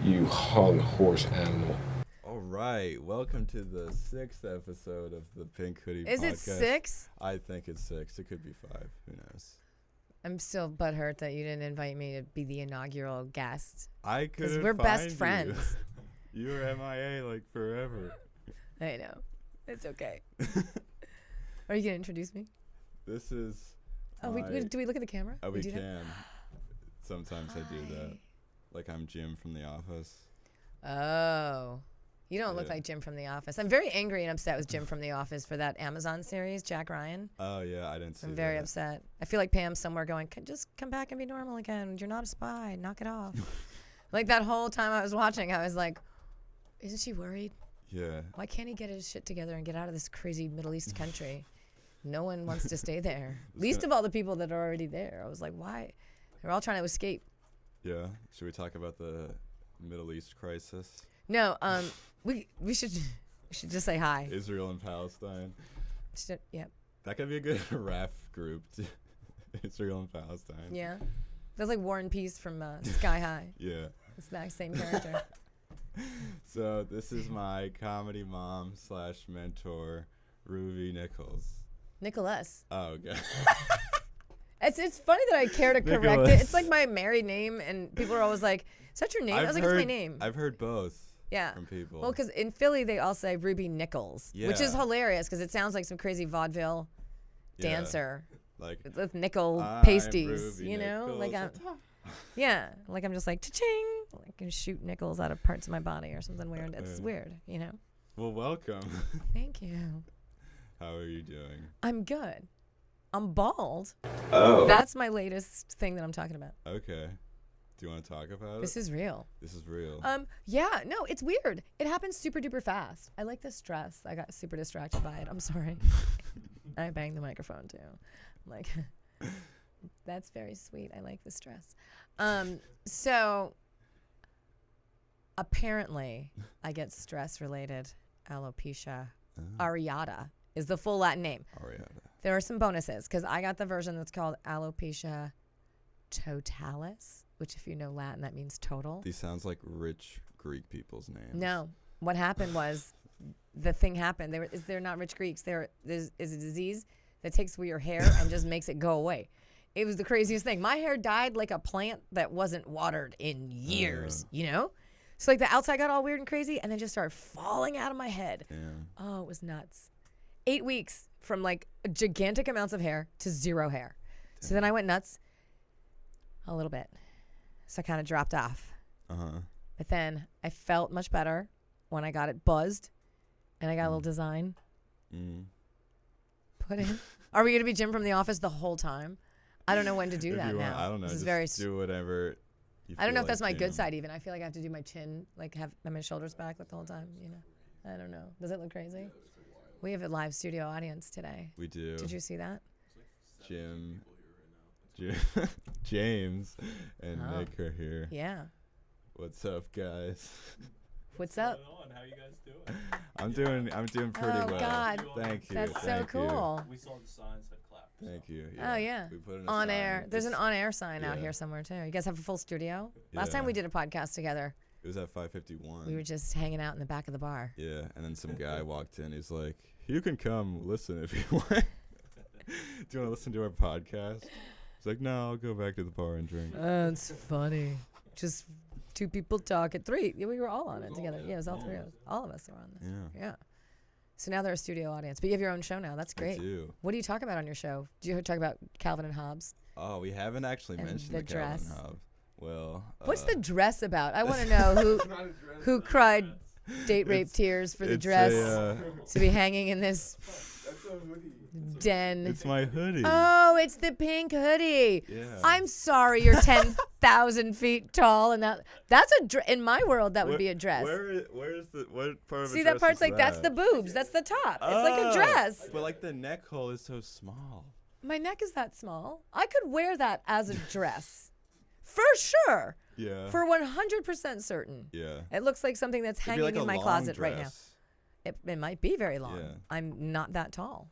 you hung horse animal. All right, welcome to the 6th episode of the Pink Hoodie podcast. Is it 6? I think it's 6. It could be 5. Who knows? I'm still butthurt that you didn't invite me to be the inaugural guest. I couldn't Because we're best friends. You were MIA like forever. I know. It's okay. Are you going to introduce me? This is... Oh, do we look at the camera? Oh, we can. That? Sometimes I do that. Like I'm Jim from The Office. Oh. You don't look like Jim from The Office. I'm very angry and upset with Jim from The Office for that Amazon series, Jack Ryan. Oh, yeah, I didn't see that. I'm very upset. I feel like Pam's somewhere going, just come back and be normal again. You're not a spy. Knock it off. Like that whole time I was watching, I was like, isn't she worried? Yeah. Why can't he get his shit together and get out of this crazy Middle East country? No one wants to stay there. Least of all the people that are already there. I was like, why? They're all trying to escape. Yeah. Should we talk about the Middle East crisis? No, we should just say hi. Israel and Palestine. Yep. That could be a good rap group. Israel and Palestine. Yeah. That's like War and Peace from Sky High. Yeah. It's that same character. So this is my comedy mom / mentor, Rubi Nichols. Nicholas. Oh, okay. It's funny that I care to correct Nicholas. it. It's like my married name, and people are always like, is that your name? I was like, it's my name. I've heard both. Yeah. From people. Well, because in Philly, they all say Rubi Nichols, which is hilarious because it sounds like some crazy vaudeville dancer. Like with nickel pasties, Rubi you know? Nichols. Like I'm just like, cha-ching. Like I can shoot nickels out of parts of my body or something weird. It's weird, you know? Well, welcome. Thank you. How are you doing? I'm good. I'm bald. Oh. That's my latest thing that I'm talking about. Okay. Do you want to talk about This it? is real. This is real. Yeah, no, it's weird. It happens super duper fast. I like this dress. I got super distracted by it. I'm sorry. I banged the microphone too. Like, that's very sweet. I like this dress. So apparently I get stress related alopecia areata is the full Latin name. Areata. There are some bonuses because I got the version that's called alopecia totalis, which if you know Latin, that means total. These sounds like rich Greek people's names. No. What happened was the thing happened. They're not rich Greeks. There's a disease that takes away your hair and just makes it go away. It was the craziest thing. My hair died like a plant that wasn't watered in years, you know? So like the outside got all weird and crazy and then just started falling out of my head. Yeah. Oh, it was nuts. 8 weeks from like gigantic amounts of hair to zero hair. Damn. So then I went nuts a little bit. So I kind of dropped off. Uh-huh. But then I felt much better when I got it buzzed and I got a little design put in. Are we going to be Jim from The Office the whole time? I don't know when to do that now. I don't know. This just do whatever you I don't know if that's my Jim. good side even. I feel like I have to do my chin, like have my shoulders back like the whole time, you know. I don't know. Does it look crazy? We have a live studio audience today. We do. Did you see that? James and Nick are here. Yeah. What's up, guys? What's up? How you guys doing? I'm doing pretty well. Oh God. Thank you. That's so Thank cool. We saw the signs that clap. Thank you. Oh yeah. We put in a on sign. air. There's an on air sign out Yeah. here somewhere too. You guys have a full studio? Last Yeah. time we did a podcast together, It was at 551. we were just hanging out in the back of the bar. Yeah, and then some guy walked in. He's like, "You can come listen if you want. Do you want to listen to our podcast?" He's like, "No, I'll go back to the bar and drink." It's funny. Just two people talk at 3. Yeah, we were all on it together. Yeah, it was all 3 of us. All of us were on there. Yeah. Yeah. So now they're a studio audience. But you have your own show now. That's great. I do. What do you talk about on your show? Do you talk about Calvin and Hobbes? Oh, we haven't actually And mentioned the the Calvin dress. Hobbes. Well, What's the dress about? I want to know who cried date rape tears for the it's dress a, to be hanging in this den. It's my hoodie. Oh, it's the pink hoodie. Yeah. I'm sorry, you're 10,000 feet tall, and that's a in my world that would be a dress. Where's what part of See a that dress part's is like that's the boobs, that's the top. It's like a dress. But like the neck hole is so small. My neck is that small. I could wear that as a dress, for sure. Yeah. For 100% certain. Yeah. It looks like something that's It'd be hanging like a in my long closet right now. dress. It might be very long. Yeah. I'm not that tall.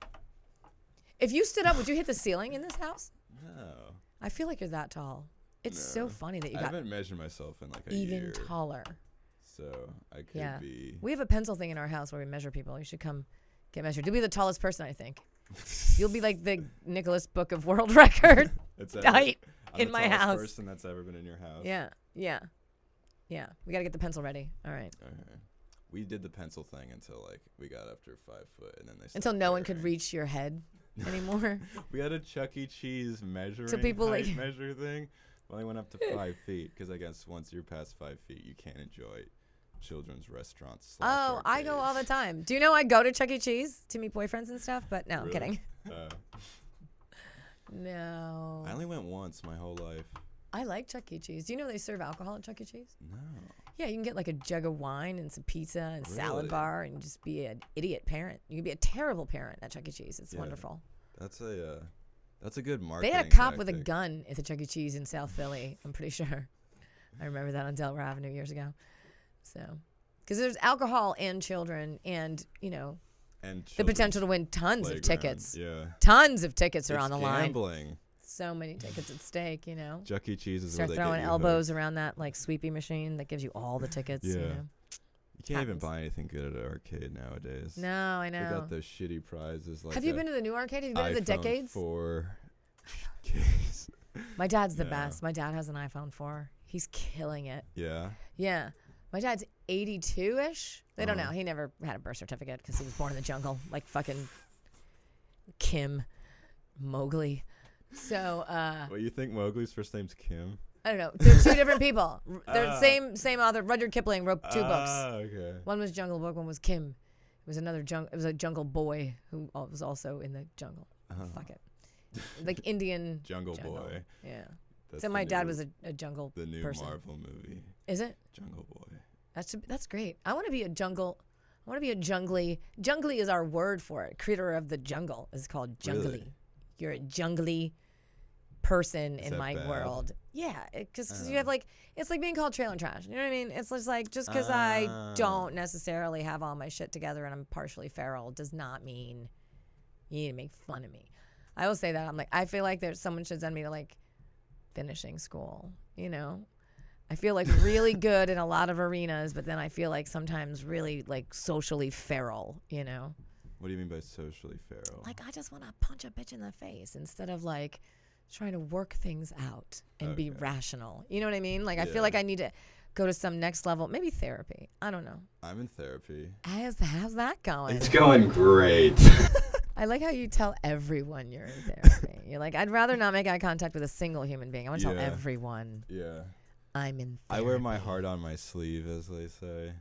If you stood up, would you hit the ceiling in this house? No. I feel like you're that tall. It's so funny that you I got haven't measured myself in like a even year. taller. So I could be. We have a pencil thing in our house where we measure people. You should come get measured. You'll be the tallest person, I think. You'll be like the Nichols Book of World Record height in my house. I'm the person that's ever been in your house. Yeah. We got to get the pencil ready. All right. Okay. We did the pencil thing until like we got up to 5 foot, and then they until no one could reach your head anymore. We had a Chuck E. Cheese measuring people height like measure thing. Only went up to 5 feet because I guess once you're past 5 feet, you can't enjoy children's restaurants. Oh, I go all the time. Do you know I go to Chuck E. Cheese to meet boyfriends and stuff? But no, I'm kidding. No. I only went once my whole life. I like Chuck E. Cheese. Do you know they serve alcohol at Chuck E. Cheese? No. Yeah, you can get like a jug of wine and some pizza and salad bar and just be an idiot parent. You can be a terrible parent at Chuck E. Cheese. It's wonderful. That's a good marketing. They had a cop with a tactic. gun at the Chuck E. Cheese in South Philly. I'm pretty sure. I remember that on Delaware Avenue years ago. So, because there's alcohol and children, and and the potential to win tons of tickets. Yeah. Tons of tickets are on the gambling. line. So many tickets at stake. Chuck E. Cheese is Start where they throwing get you elbows around that like sweepy machine that gives you all the tickets. Yeah. You can't even Happens. buy anything good at an arcade nowadays. No, I know. They got those shitty prizes. Like Have you been to the new arcade? Have you been to the Decades? 4 case. My dad's the No. best. My dad has an iPhone 4. He's killing it. Yeah. Yeah. My dad's 82-ish. They don't know. He never had a birth certificate because he was born in the jungle, like fucking Kim, Mowgli. So, Well, you think Mowgli's first name's Kim? I don't know. They're two different people. They're same author. Rudyard Kipling wrote 2 books. Okay. One was Jungle Book. One was Kim. It was it was a jungle boy who was also in the jungle. Fuck it. Like Indian Jungle Boy. Yeah. That's So the my dad new- was a jungle the new person. Marvel movie. Is it? Jungle Boy. That's great. I want to be a jungle. I want to be a jungly. Jungly is our word for it. Critter of the jungle is called jungly. Really? You're a jungly person Is in that my bad? world. Yeah, because you have like, it's like being called trailer trash. You know what I mean? It's just like, just because I don't necessarily have all my shit together and I'm partially feral does not mean you need to make fun of me. I will say that. I'm like, I feel like someone should send me to like finishing school, I feel like really good in a lot of arenas, but then I feel like sometimes really like socially feral, What do you mean by socially feral? Like I just want to punch a bitch in the face instead of like trying to work things out and be rational. You know what I mean? Like I feel like I need to go to some next level, maybe therapy. I don't know. I'm in therapy. How's that going? It's going great. I like how you tell everyone you're in therapy. You're like, I'd rather not make eye contact with a single human being. I want to tell everyone Yeah. I'm in therapy. I wear my heart on my sleeve, as they say.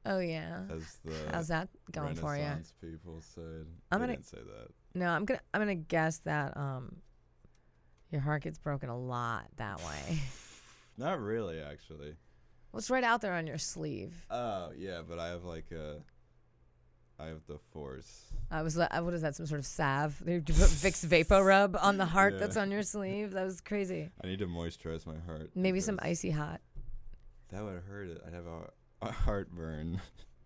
Oh, yeah. As the How's that going for you? Renaissance people said. I'm They gonna- didn't say that. No, I'm gonna guess that your heart gets broken a lot that way. Not really, actually. Well, it's right out there on your sleeve. Oh, yeah, but I have like I have the force. I was like, what is that? Some sort of salve? They put Vicks Vapor Rub on the heart Yeah. that's on your sleeve. That was crazy. I need to moisturize my heart. Maybe some because icy hot. That would hurt it. I'd have a heartburn.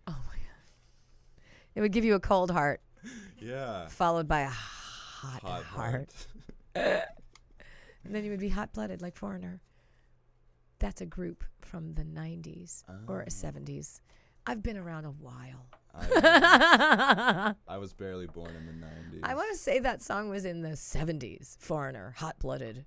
Oh my god. It would give you a cold heart Yeah. followed by a hot heart. And then you would be hot-blooded like Foreigner. That's a group from the 90s or 70s. I've been around a while. I was barely born in the 90s. I want to say that song was in the 70s. Foreigner, Hot-Blooded.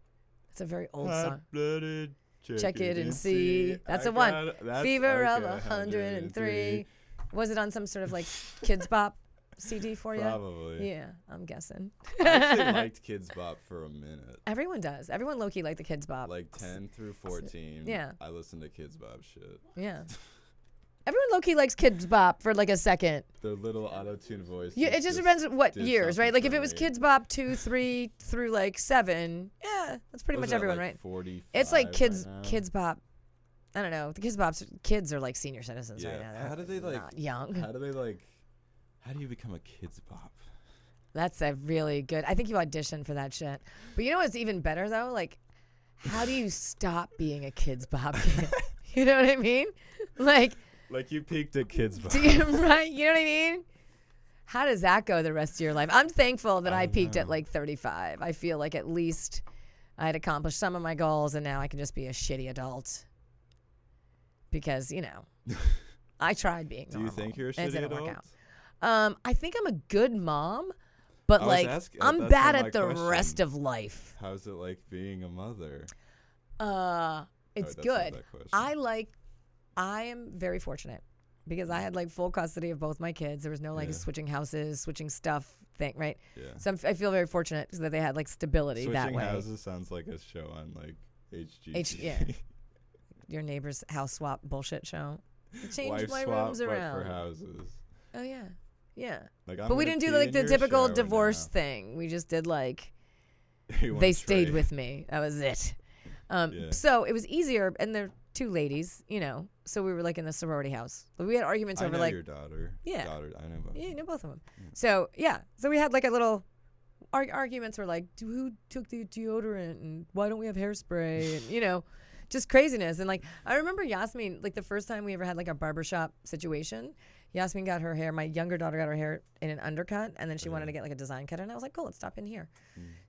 It's a very old song. Hot-blooded. Check it and see. That's the one. Fever of 103. 103. Was it on some sort of like Kidz Bop CD for you? Probably. Yeah, I'm guessing. I actually liked Kidz Bop for a minute. Everyone does. Everyone low-key liked the Kidz Bop. Like 10 through 14. Yeah. I listened to Kidz Bop shit. Yeah. Everyone low-key likes Kidz Bop for like a second. The little auto-tune voice. Yeah, it just depends on what did years, right? something Like if for it was me. Kidz Bop 2, 3 through like 7, yeah, that's pretty much everyone, right? 45 It's like Kidz right now. Kidz Bop. I don't know. The Kidz Bop's kids are like senior citizens right now. They're How do they like? not young. How do you become a Kidz Bop? That's a really good. I think you audition for that shit. But you know what's even better though? Like, how do you stop being a Kidz Bop kid? You know what I mean? Like you peaked at Kidz Bop. right? You know what I mean? How does that go the rest of your life? I'm thankful that I peaked at like 35. I feel like at least I had accomplished some of my goals, and now I can just be a shitty adult. Because, I tried being normal. Do you think you're a and it shitty didn't adult? work out. I think I'm a good mom, but I'm that's bad at the rest of life. How's it like being a mother? It's That's not good. that question. I am very fortunate because I had like full custody of both my kids. There was no like switching houses, switching stuff thing, right? Yeah. So I feel very fortunate that they had like stability that way. Switching houses sounds like a show on like HGTV. Yeah. Your neighbor's house swap bullshit show. I changed Wife my swap, rooms but around. for houses. Oh yeah, yeah. Like, But we didn't do like the typical divorce thing. We just did like they stayed with me. That was it. So it was easier, and they're two ladies, So we were like in the sorority house. We had arguments over like your daughter. Yeah. Daughter, I know both. Yeah, you know both of them. Yeah. So yeah, so we had like a little arguments were like, who took the deodorant and why don't we have hairspray and just craziness. And like I remember Yasmin, like the first time we ever had like a barbershop situation, Yasmin got her hair, my younger daughter got her hair in an undercut, and then she wanted to get like a design cut, and I was like, cool, let's stop in here.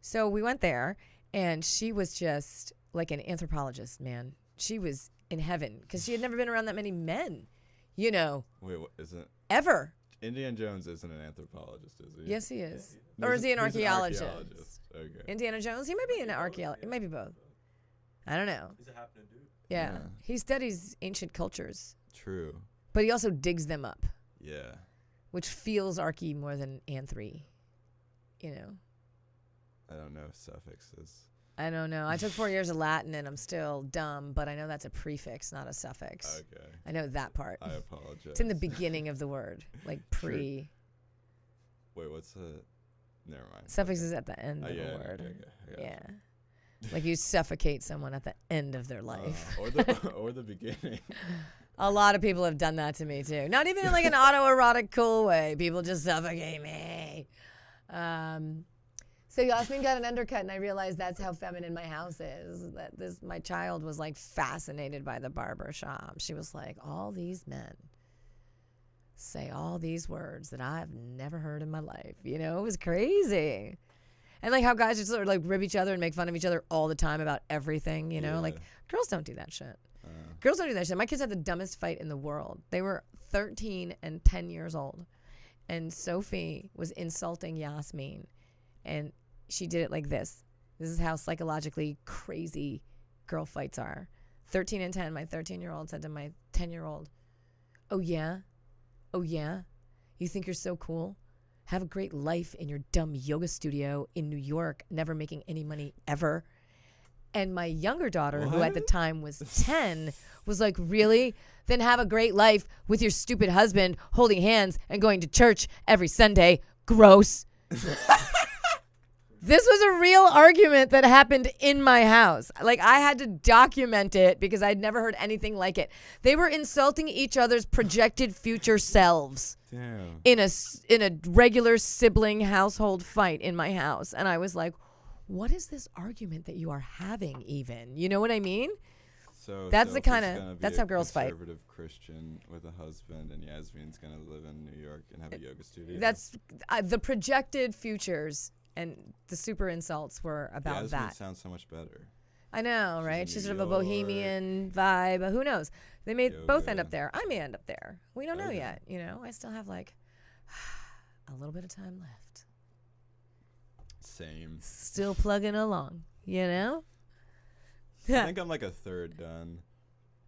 So we went there, and she was just like an anthropologist, man. She was in heaven because she had never been around that many men, Wait, what isn't ever. Indiana Jones isn't an anthropologist, is he? Yes, he is. Or is he an archaeologist? Okay. Indiana Jones? He might be an archaeologist. It might be both. I don't know. He's a happening dude. Yeah. He studies ancient cultures. True. But he also digs them up. Yeah. Which feels archy more than anthry. I don't know suffixes. I don't know. I took 4 years of Latin and I'm still dumb, but I know that's a prefix, not a suffix. Okay. I know that part. I apologize. It's in the beginning of the word, like pre. Wait, what's the? Never mind. Suffix is at the end of the word. Okay. Yeah. Like you suffocate someone at the end of their life. Or the beginning. A lot of people have done that to me too. Not even in like an autoerotic cool way. People just suffocate me. So Yasmin got an undercut, and I realized that's how feminine my house is. That my child was like fascinated by the barber shop. She was like, all these men say all these words that I've never heard in my life. It was crazy. And like how guys just sort of like rib each other and make fun of each other all the time about everything, like girls don't do that shit. Girls don't do that shit. My kids had the dumbest fight in the world. They were 13 and 10 years old. And Sophie was insulting Yasmin. And she did it like this. This is how psychologically crazy girl fights are. 13 and 10, my 13-year-old said to my 10-year-old, oh yeah? You think you're so cool? Have a great life in your dumb yoga studio in New York, never making any money ever. And my younger daughter, who at the time was 10, was like, really? Then have a great life with your stupid husband holding hands and going to church every Sunday. Gross. This was a real argument that happened in my house. Like, I had to document it because I'd never heard anything like it. They were insulting each other's projected future selves. Damn. In a regular sibling household fight in my house. And I was like, what is this argument that you are having even? You know what I mean? So that's the kind Sophie's of, that's how girls fight. Conservative Christian with a husband, and Yasmin's going to live in New York and have a yoga studio. That's the projected futures, and the super insults were about Yasmin that. Sounds so much better. I know, right? in She's New sort of a York. bohemian vibe. Who knows? They may both end Yoga. up there. I may end up there. We don't know Okay. yet. I still have like a little bit of time left. Same. Still plugging along, I think I'm like a third done.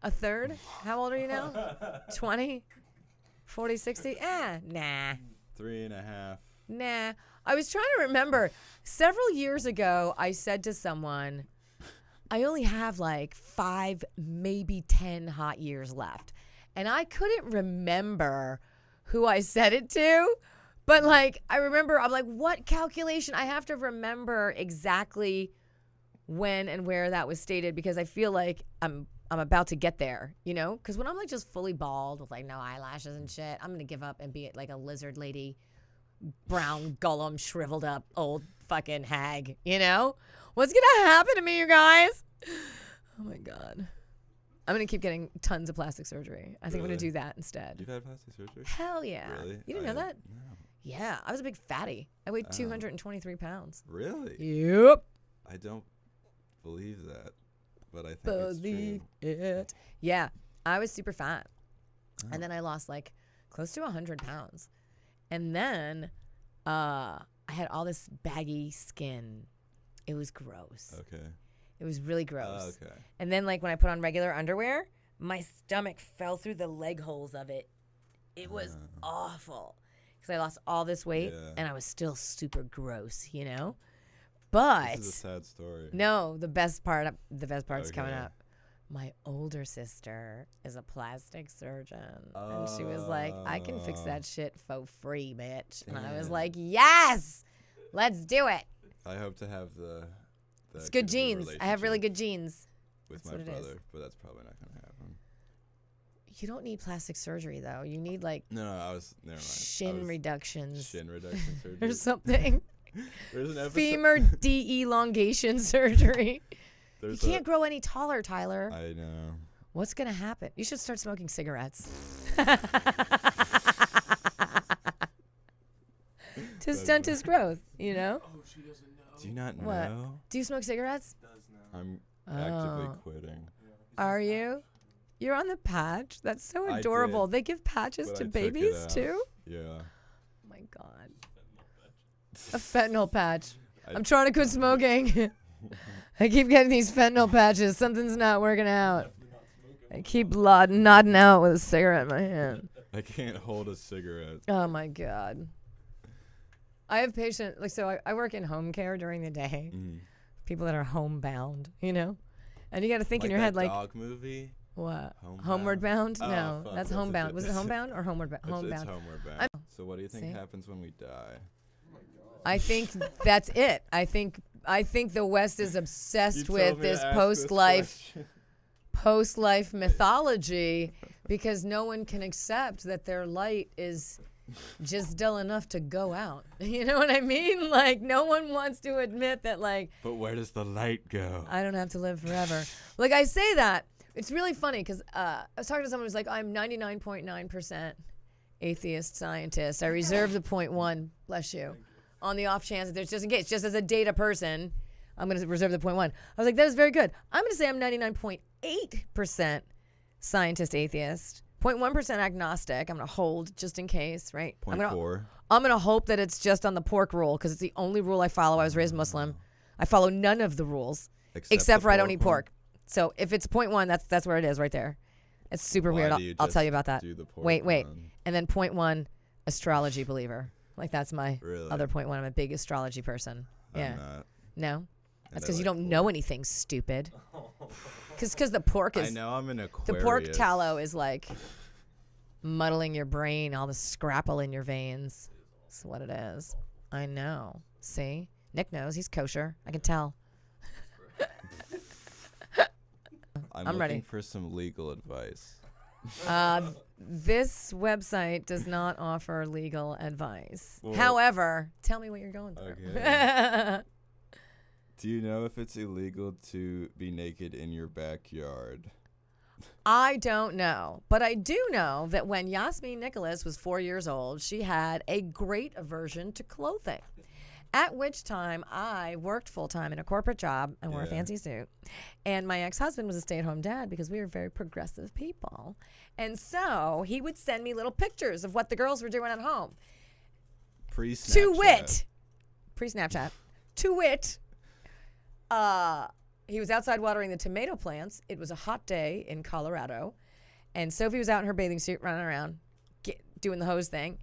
A third? How old are you now? 20? 40, 60? Nah. 3.5. Nah. I was trying to remember. Several years ago, I said to someone, I only have like 5, maybe 10 hot years left. And I couldn't remember who I said it to. But like, I remember, I'm like, what calculation? I have to remember exactly when and where that was stated because I feel like I'm about to get there, Because when I'm like just fully bald with like no eyelashes and shit, I'm going to give up and be like a lizard lady, brown Gollum, shriveled up old fucking hag, What's going to happen to me, you guys? Oh my God. I'm going to keep getting tons of plastic surgery. I think I'm going to do that instead. You've had plastic surgery? Hell yeah. Really? You didn't know that? No. Yeah. I was a big fatty. I weighed 223 pounds. Really? Yep. I don't believe that, but I think it's Believe true. it. Yeah, I was super fat. And then I lost like close to 100 pounds. And then I had all this baggy skin. It was gross. Okay. It was really gross. Okay. And then like when I put on regular underwear, my stomach fell through the leg holes of it. It was awful because I lost all this weight and I was still super gross, you know? But This is a sad story. no, the best part's coming Okay. up. My older sister is a plastic surgeon. And she was like, I can fix that shit for free, bitch. And I was Damn. like, yes, let's do it. I hope to have the It's good good of a genes. I have really relationship good genes. with That's my what it is. brother, but that's probably not gonna happen. You don't need plastic surgery, though. You need like No, I was never mind. shin reductions Shin reduction surgery. or something. There's an episode. Femur de-elongation surgery. You There's can't grow any taller, Tyler. I know. What's going to happen? You should start smoking cigarettes. To stunt his growth, you know? Oh, she doesn't know. Do you not What? know? Do you smoke cigarettes? Does now. I'm actively Oh. quitting. Are you? You're on the patch? That's so I adorable. did, They give patches but to I took it babies out. too? Yeah. Oh my God. A fentanyl patch. I- I'm trying to quit smoking. I keep getting these fentanyl patches. Something's not working out. I keep nodding out with a cigarette in my hand. I can't hold a cigarette. Oh my God. I have patients, like, so I work in home care during the day. People that are homebound, you know? And you got to think in your head, that like, dog movie. what? Homebound? Homeward Bound? Oh, No, fuck, that's that's homebound. it. Was it homebound or homeward It's homebound? homeward bound. So what do you think See? happens when we die? I think that's it. I think the West is obsessed with this post-life mythology because no one can accept that their light is just dull enough to go out. You know what I mean? Like, no one wants to admit that, like, But where does the light go? I don't have to live forever. Like, I say that. It's really funny because I was talking to someone who's like, I'm 99.9% atheist scientist. I reserve the 0.1, bless you, on the off chance that there's just in case, just as a data person, I'm going to reserve the 0.1. I was like, that is very good. I'm going to say I'm 99.8% scientist atheist, 0.1% agnostic. I'm going to hold just in case, right? I'm .4. going to hope that it's just on the pork rule because it's the only rule I follow. I was raised Muslim. I follow none of the rules except the for I don't eat one? pork. So if it's 0.1, that's where it is right there. It's super Why weird. do you I'll tell you just about that. do the pork Wait. one? And then 0.1, astrology believer. Like that's my Really? other 0.1. I'm a big astrology person. Yeah. I'm not. No? And That's I because you like don't pork. know anything, stupid. Because the pork I is know I'm an the Aquarius. pork tallow is like muddling your brain, all the scrapple in your veins. That's what it is. I know. See? Nick knows. He's kosher. I can tell. I'm I'm looking ready. for some legal advice. This website does not offer legal advice. Well- However, tell me what you're going through. Okay. Do you know if it's illegal to be naked in your backyard? I don't know, but I do know that when Yasmin Nichols was 4 years old, she had a great aversion to clothing. At which time I worked full-time in a corporate job and wore a Yeah. fancy suit. And my ex-husband was a stay-at-home dad because we were very progressive people. And so he would send me little pictures of what the girls were doing at home. Pre-Snapchat. To wit, pre-Snapchat, to wit, he was outside watering the tomato plants. It was a hot day in Colorado. And Sophie was out in her bathing suit running around, doing the hose thing.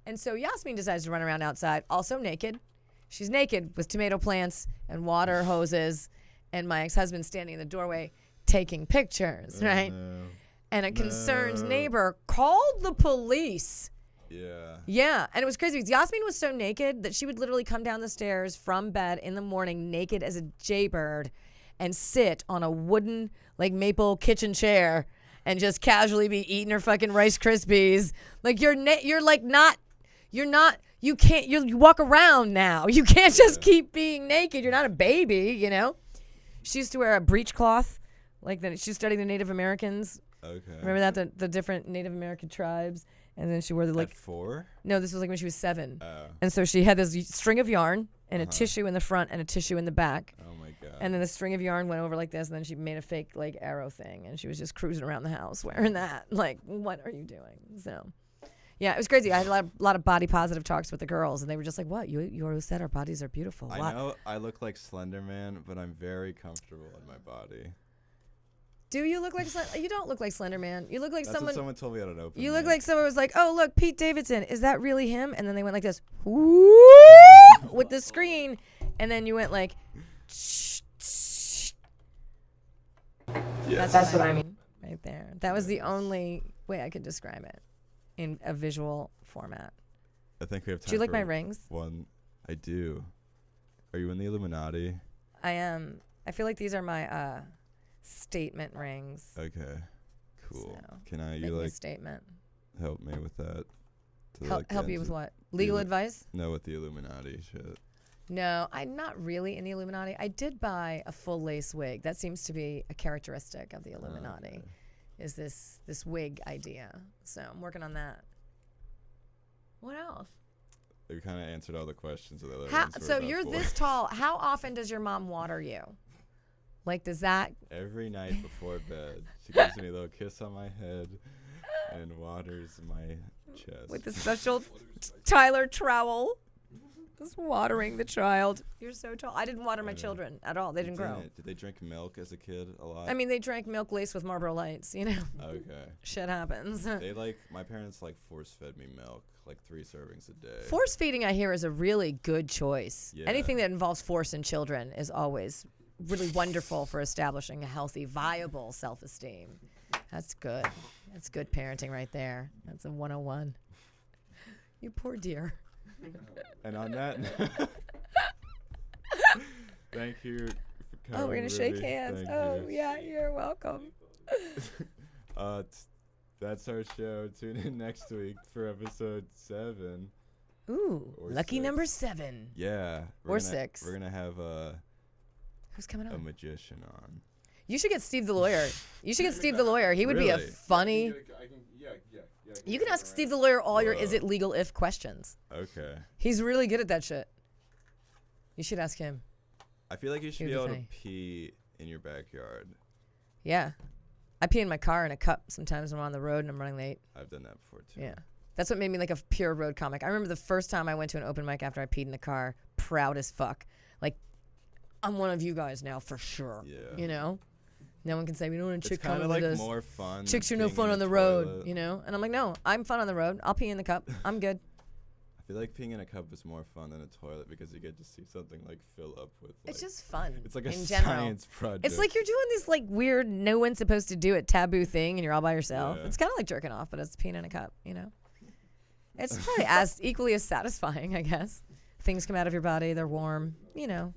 And so Yasmin decides to run around outside, also naked. She's naked with tomato plants and water hoses. And my ex-husband standing in the doorway taking pictures, right? No. And a concerned No. neighbor called the police. Yeah. Yeah, and it was crazy because Yasmin was so naked that she would literally come down the stairs from bed in the morning naked as a jaybird and sit on a wooden, like, maple kitchen chair and just casually be eating her fucking Rice Krispies. Like, you walk around now. You can't just keep being naked. You're not a baby, you know? She used to wear a breechcloth. Like, she was studying the Native Americans. Okay. Remember that? The different Native American tribes. And then she wore the, like, At 4? no, this was like when she was 7. Oh. And so she had this string of yarn and a tissue in the front and a tissue in the back. Oh my god. God. And then the string of yarn went over like this, and then she made a fake like arrow thing, and she was just cruising around the house wearing that. Like, what are you doing? So, yeah, it was crazy. I had a lot of body positive talks with the girls, and they were just like, "What? You always said our bodies are beautiful." What? I know I look like Slender Man, but I'm very comfortable in my body. Do you look like you don't look like Slender Man? You look like That's what someone told me at an open. You look mic. like someone was like, "Oh, look, Pete Davidson. Is that really him?" And then they went like this, whoo, with the screen, and then you went like, that's what I mean right there. That was the only way I could describe it in a visual format. I think we have time. Do you like for my rings? One, I do. Are you in the Illuminati? I am. I feel like these are my statement rings. Okay, cool. So, Can I Make you me a like statement. help me with that? To, Help, like, help get you with into- what? Legal Illu- advice? No, with the Illuminati shit. No, I'm not really in the Illuminati. I did buy a full lace wig. That seems to be a characteristic of the Illuminati. Okay. Is this wig idea? So I'm working on that. What else? You kind of answered all the questions of the other How, ones. so you're this tall. How often does your mom water you? Like, does that? Every night before bed, she gives me a little kiss on my head and waters my chest. With the special Tyler trowel? Just watering the child. You're so tall. I didn't water my children at all. They didn't grow. Did they drink milk as a kid a lot? I mean, they drank milk laced with Marlboro Lights, you know? Okay. Shit happens. My parents force fed me milk, like 3 servings a day. Force feeding, I hear, is a really good choice. Yeah. Anything that involves force in children is always really wonderful for establishing a healthy, viable self-esteem. That's good. That's good parenting right there. That's a 101. You poor dear. And on that, thank you for coming. Oh, we're going to shake Ruby. hands. Thank Oh, you. yeah, you're welcome. That's our show. Tune in next week for episode 7. Ooh, Or lucky 6. number 7. Yeah. Or 6. We're going to have Who's coming a on? magician on. You should get Steve the lawyer. You should get Steve the lawyer. He would be a Really? funny. You can ask Steve the lawyer all your Whoa. is it legal if questions. Okay. He's really good at that shit. You should ask him. I feel like you should He'd be be able funny. to pee in your backyard. Yeah. I pee in my car in a cup sometimes when I'm on the road and I'm running late. I've done that before too. Yeah. That's what made me like a pure road comic. I remember the first time I went to an open mic after I peed in the car, proud as fuck. Like, I'm one of you guys now for sure. Yeah. You know? No one can say we don't want a It's chick kind coming of like with us. more fun. Chicks are no peeing fun in on a the road, toilet. you know? And I'm like, no, I'm fun on the road. I'll pee in the cup. I'm good. I feel like peeing in a cup is more fun than a toilet because you get to see something fill up with. It's just fun. It's like a in general. science project. It's like you're doing this weird, no one's supposed to do it taboo thing, and you're all by yourself. Yeah. It's kind of like jerking off, but it's peeing in a cup, you know? It's probably as equally as satisfying, I guess. Things come out of your body, they're warm, you know.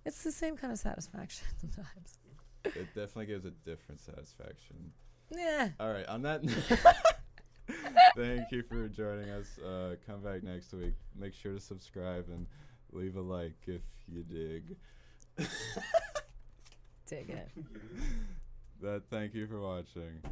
It's the same kind of satisfaction sometimes. It definitely gives a different satisfaction. Yeah. All right, on that thank you for joining us. Come back next week. Make sure to subscribe and leave a like if you dig. Dig it. Thank you for watching.